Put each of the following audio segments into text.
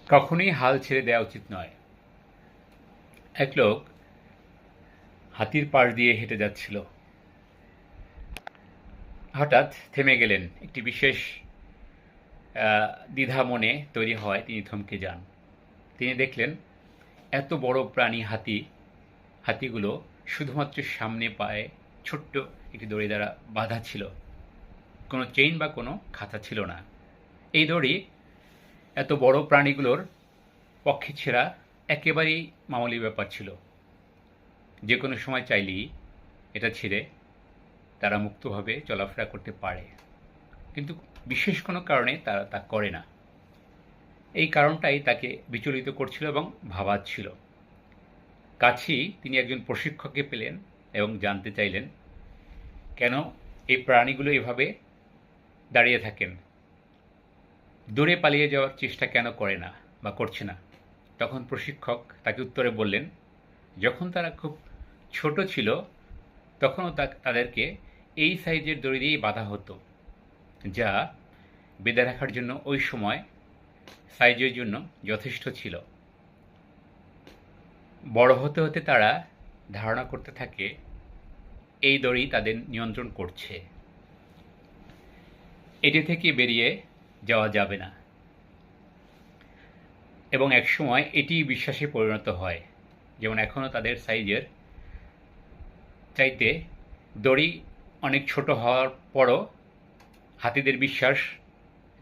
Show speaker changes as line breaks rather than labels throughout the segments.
কখনোই হাল ছেড়ে দেওয়া উচিত নয়। এক লোক হাতির পাশ দিয়ে হেঁটে যাচ্ছিল। হঠাৎ থেমে গেলেন। একটি বিশেষ দ্বিধা মনে তৈরি হয়, তিনি থমকে যান। তিনি দেখলেন এত বড় প্রাণী হাতিগুলো শুধুমাত্র সামনে পায়ে ছোট্ট একটি দড়ি দ্বারা বাঁধা ছিল। কোনো চেইন বা কোনো খাঁচা ছিল না। এই দড়ি এত বড় প্রাণীগুলোর পক্ষে ছেঁড়া একেবারেই মামুলি ব্যাপার ছিল। যে কোনো সময় চাইলেই এটা ছিঁড়ে তারা মুক্তভাবে চলাফেরা করতে পারে, কিন্তু বিশেষ কোনো কারণে তারা তা করে না। এই কারণটাই তাকে বিচলিত করছিল এবং ভাবাচ্ছিল। কাছেই তিনি একজন প্রশিক্ষককে পেলেন এবং জানতে চাইলেন কেন এই প্রাণীগুলো এভাবে দাঁড়িয়ে থাকেন, দূরে পালিয়ে যাওয়ার চেষ্টা কেন করে না বা করছে না। তখন প্রশিক্ষক তাকে উত্তরে বললেন, যখন তারা খুব ছোট ছিল তখনও তাদেরকে এই সাইজের দড়ি দিয়েই বাঁধা হতো, যা বেঁধে রাখার জন্য ওই সময় সাইজের জন্য যথেষ্ট ছিল। বড় হতে হতে তারা ধারণা করতে থাকে এই দড়ি তাদের নিয়ন্ত্রণ করছে। এটি থেকে বেরিয়ে যাওয়া যাবে না, এবং একসময় এটি বিশ্বাসে পরিণত হয়। যেমন এখনও তাদের সাইজের চাইতে দড়ি অনেক ছোট হওয়ার পরও হাতিদের বিশ্বাস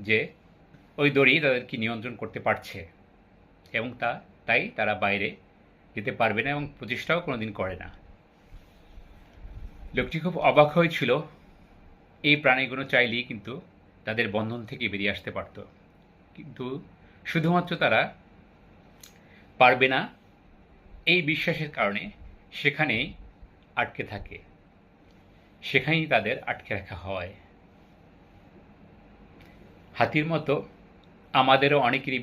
যে ওই দড়ি তাদেরকে নিয়ন্ত্রণ করতে পারছে, এবং তাই তারা বাইরে যেতে পারবে না এবং প্রচেষ্টাও কোনোদিন করে না। লোকটি খুব অবাক হয়েছিল। এই প্রাণীগুলো চাইলেই কিন্তু তাদের বন্ধন থেকে বেরিয়ে আসতে পারত, কিন্তু শুধুমাত্র তারা পারবে না এই বিশ্বাসের কারণে সেখানেই আটকে থাকে, সেখানেই তাদের আটকে রাখা হয়। হাতির মতো আমাদেরও অনেকেরই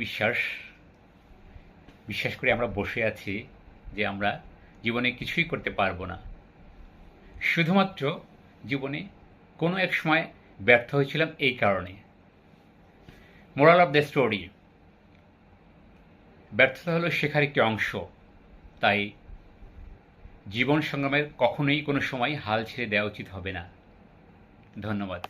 বিশ্বাস করে আমরা বসে আছি যে আমরা জীবনে কিছুই করতে পারবো না। শুধুমাত্র জীবনে কোনো এক সময় ব্যর্থ হয়েছিলাম এই কারণে। মোরাল অফ দ্য স্টোরি, ব্যর্থতা হলো শেখার একটি অংশ। তাই জীবন সংগ্রামের কখনোই কোনো সময় হাল ছেড়ে দেওয়া উচিত হবে না। ধন্যবাদ।